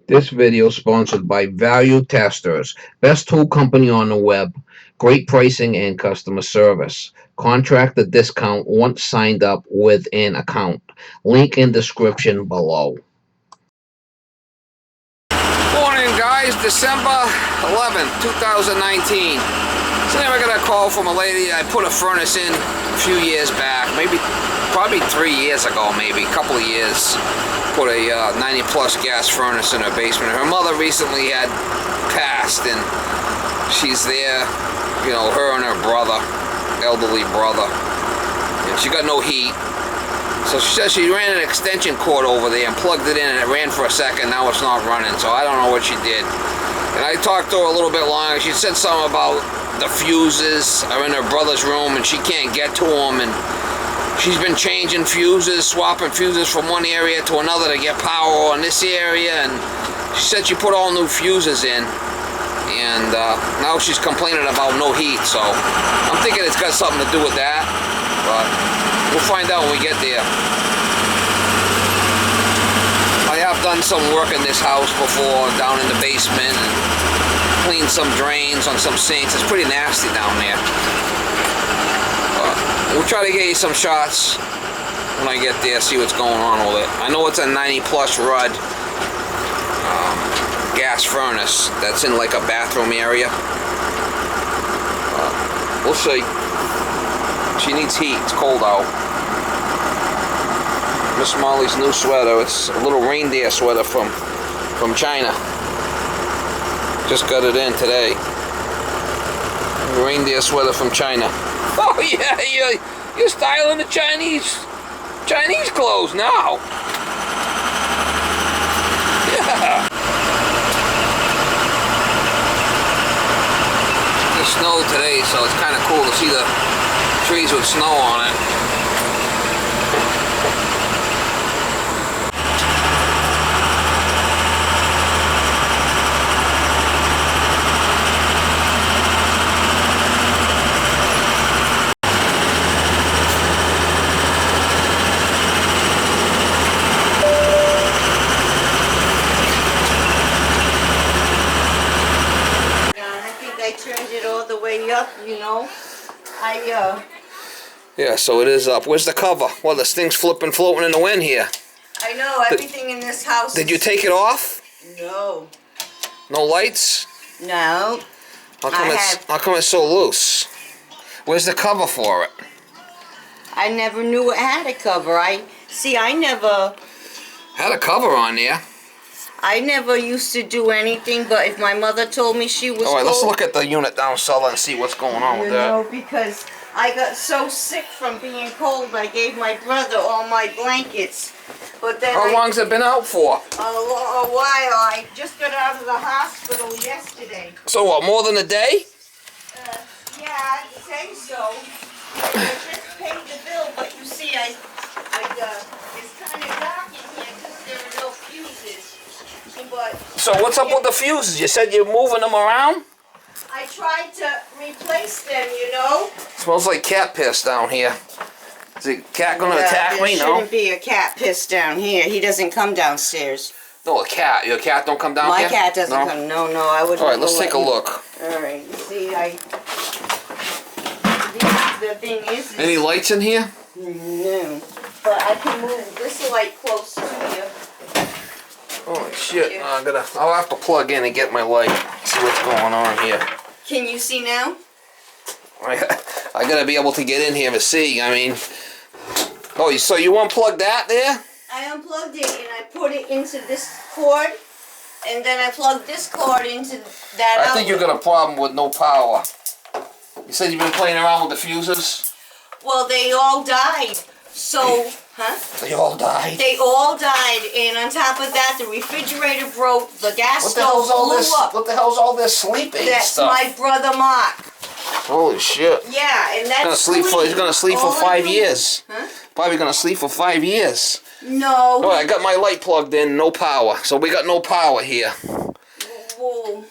This video is sponsored by Value Testers, best tool company on the web, great pricing and customer service. Contract the discount once signed up with an account. Link in description below. Morning guys, December 11th, 2019. So then I got a call from a lady. I put a furnace in a few years back, probably 3 years ago, maybe a couple of years. Put a 90 plus gas furnace in her basement. Her mother recently had passed and she's there, you know, her and her brother, elderly brother. And she got no heat. So she said she ran an extension cord over there and plugged it in, and it ran for a second. Now it's not running, so I don't know what she did. And I talked to her a little bit longer. She said something about the fuses are in her brother's room and she can't get to them, and she's been changing fuses, swapping fuses from one area to another to get power on this area. And she said she put all new fuses in, and now she's complaining about no heat. So I'm thinking it's got something to do with that, but we'll find out when we get there. I have done some work in this house before, down in the basement, and cleaned some drains on some sinks. It's pretty nasty down there. We'll try to get you some shots when I get there, see what's going on with it. I know it's a 90 plus Rudd gas furnace that's in like a bathroom area. We'll see. She needs heat. It's cold out. Miss Molly's new sweater. It's a little reindeer sweater from China. Just got it in today. Reindeer sweater from China. Oh yeah, you're styling the Chinese clothes now. Yeah. It snowed today, so it's kind of cool to see the trees with snow on it. I turned it all the way up, you know. Yeah, so it is up. Where's the cover? Well, this thing's flipping, floating in the wind here. I know, everything in this house. Did you take it off? No. No lights? No. How come it's so loose? Where's the cover for it? I never knew it had a cover. I never Had a cover on there. I never used to do anything, but if my mother told me she was All right, let's cold, look at the unit down cellar and see what's going on with you that. know, because I got so sick from being cold, I gave my brother all my blankets. But then How long's it been out for? A while. I just got out of the hospital yesterday. So what, more than a day? Yeah, I'd say so. I just paid the bill, but you see, it's kind of dark in here because there are no fuses. But So what's up with the fuses? You said you're moving them around? I tried to replace them, you know. Smells like cat piss down here. Is the cat gonna attack me? There No. shouldn't be a cat piss down here. He doesn't come downstairs. No, a cat. Your cat don't come down My here? cat doesn't No? come. No, I wouldn't. All right, let's take a look. All right, you see, the thing is. Any lights in here? No, but I can move this light close to you. Holy shit! I'll have to plug in and get my light. See what's going on here. Can you see now? I gotta be able to get in here to see. I mean, oh, so you unplugged that there? I unplugged it and I put it into this cord, and then I plugged this cord into that. I think you got a problem with no power. You said you've been playing around with the fuses? Well, they all died. So, They all died. They all died, and on top of that, the refrigerator broke, the gas What the stove hell's all blew this? up. What the hell's all this sleeping That's stuff? my brother Mark. Holy shit! Yeah, and that's He's gonna sleep for All 5 I do- years. Huh? Probably gonna sleep for 5 years. No. Oh, I got my light plugged in, no power. So we got no power here. Well,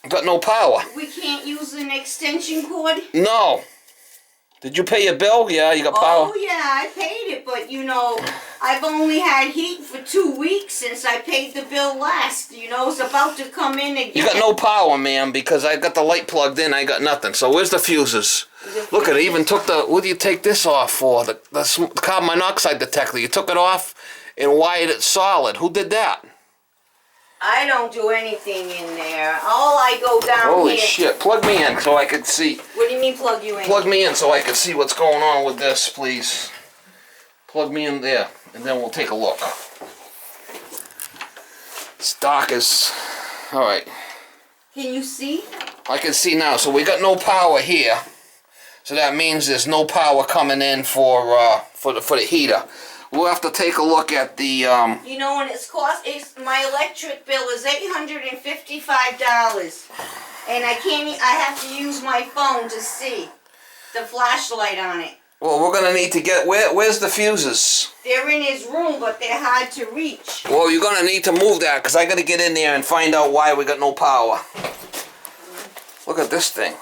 Got no power. we can't use an extension cord? No. Did you pay your bill? Yeah, you got power. Oh yeah, I paid it, but you know, I've only had heat for 2 weeks since I paid the bill last. You know, it's about to come in again. You got no power, ma'am, because I got the light plugged in. I got nothing. So where's the fuses? Look, it even took the. What do you take this off for? The carbon monoxide detector. You took it off and wired it solid. Who did that? I don't do anything in there. All I go down Holy here. shit! Plug me in so I could see. What do you mean plug you in? Plug me in so I can see what's going on with this, please. Plug me in there, and then we'll take a look. It's dark as... Alright. Can you see? I can see now. So we got no power here. So that means there's no power coming in for the heater. We'll have to take a look at the... You know, and my electric bill is $855. And I have to use my phone to see the flashlight on it. Well, we're gonna need to get... Where's the fuses? They're in his room, but they're hard to reach. Well, you're gonna need to move that, because I gotta get in there and find out why we got no power. Look at this thing.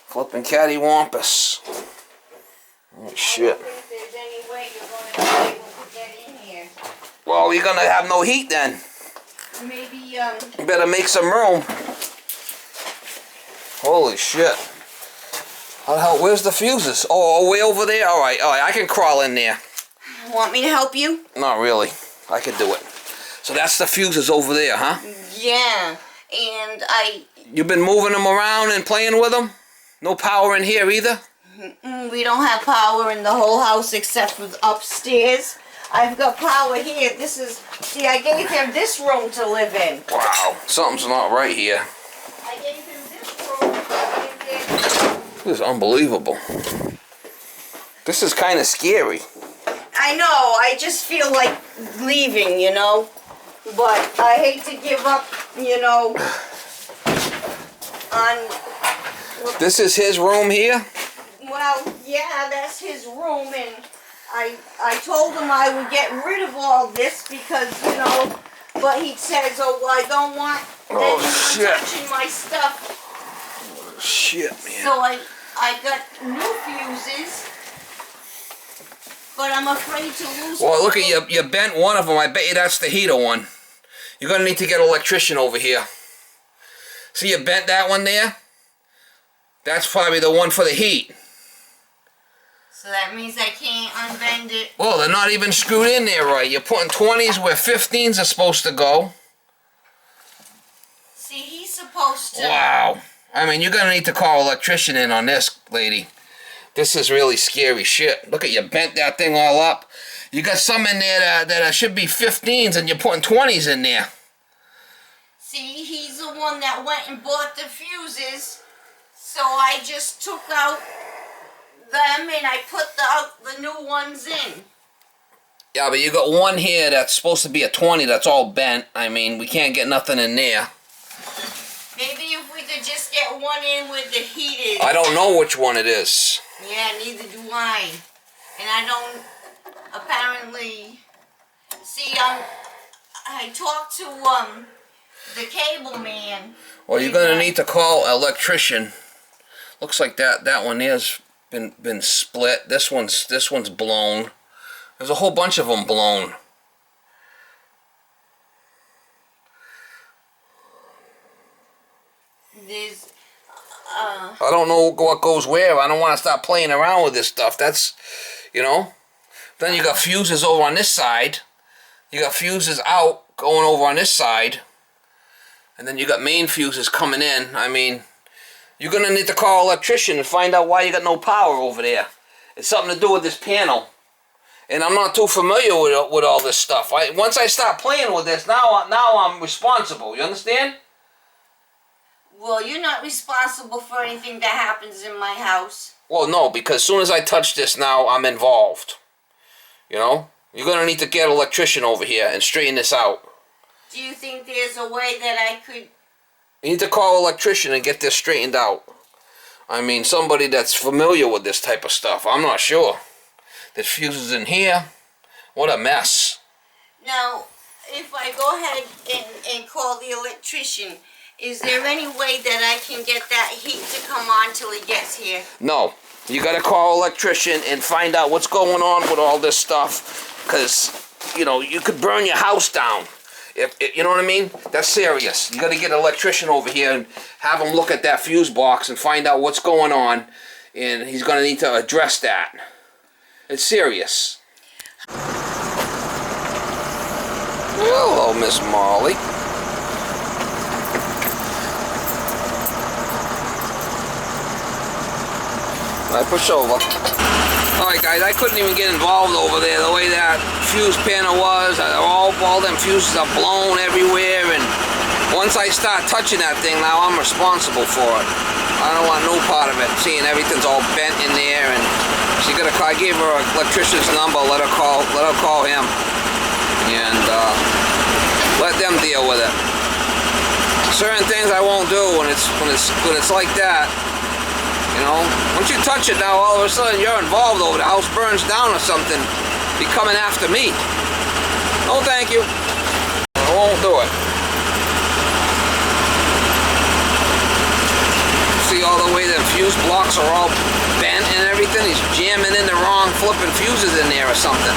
Flipping cattywampus. Oh, shit. I don't think there's any way you're going to be able to get in here. Well, you're gonna have no heat then. Maybe, You better make some room. Holy shit. How the hell, where's the fuses? Oh, way over there? Alright, I can crawl in there. Want me to help you? Not really. I can do it. So that's the fuses over there, huh? Yeah, and You've been moving them around and playing with them? No power in here either? we don't have power in the whole house except for upstairs. I've got power here. See, I gave him this room to live in. Wow, something's not right here. I gave him this room to live in. This is unbelievable. This is kind of scary. I know, I just feel like leaving, you know. But I hate to give up, you know, on... This is his room here? Well, yeah, that's his room, and I told him I would get rid of all this because, you know, but he says, oh, well, I don't want anyone touching my stuff. Shit, man. So I got new fuses, but I'm afraid to lose. Well, look at you. You bent one of them. I bet you that's the heater one. You're going to need to get an electrician over here. See, you bent that one there? That's probably the one for the heat. So that means I can't unbend it. Well, they're not even screwed in there right. You're putting 20s where 15s are supposed to go. See, he's supposed to... Wow. I mean, you're going to need to call an electrician in on this, lady. This is really scary shit. Look at you bent that thing all up. You got some in there that should be 15s and you're putting 20s in there. See, he's the one that went and bought the fuses. So I just took out them and I put the new ones in. Yeah, but you got one here that's supposed to be a 20 that's all bent. I mean, we can't get nothing in there. Maybe if we could just get one in with the heated. I don't know which one it is. Yeah, neither do I. And I don't apparently see. I talked to the cable man. Well, you're gonna need to call an electrician. Looks like that one there's been split. This one's blown. There's a whole bunch of them blown. There's I don't know what goes where. I don't want to start playing around with this stuff. That's, you know. Then you got fuses over on this side. You got fuses out going over on this side. And then you got main fuses coming in. I mean, you're going to need to call an electrician and find out why you got no power over there. It's something to do with this panel. And I'm not too familiar with all this stuff. Once I start playing with this, now I'm responsible. You understand? Well, you're not responsible for anything that happens in my house. Well, no, because as soon as I touch this now, I'm involved. You know? You're going to need to get an electrician over here and straighten this out. Do you think there's a way that I could... You need to call an electrician and get this straightened out. I mean, somebody that's familiar with this type of stuff. I'm not sure. There's fuses in here. What a mess. Now, if I go ahead and call the electrician, is there any way that I can get that heat to come on till he gets here? No. You gotta call an electrician and find out what's going on with all this stuff, because, you know, you could burn your house down. If you know what I mean? That's serious. You gotta get an electrician over here and have him look at that fuse box and find out what's going on, and he's gonna need to address that. It's serious. Hello, Miss Molly. I push over. Alright guys, I couldn't even get involved over there, the way that fuse panel was. All them fuses are blown everywhere, and once I start touching that thing now, I'm responsible for it. I don't want no part of it, seeing everything's all bent in there, and she got I gave her an electrician's number, let her call him, and let them deal with it. Certain things I won't do when it's like that. You know, once you touch it now, all of a sudden you're involved over the house burns down or something. Be coming after me. No, thank you. I won't do it. See all the way the fuse blocks are all bent and everything? He's jamming in the wrong flipping fuses in there or something.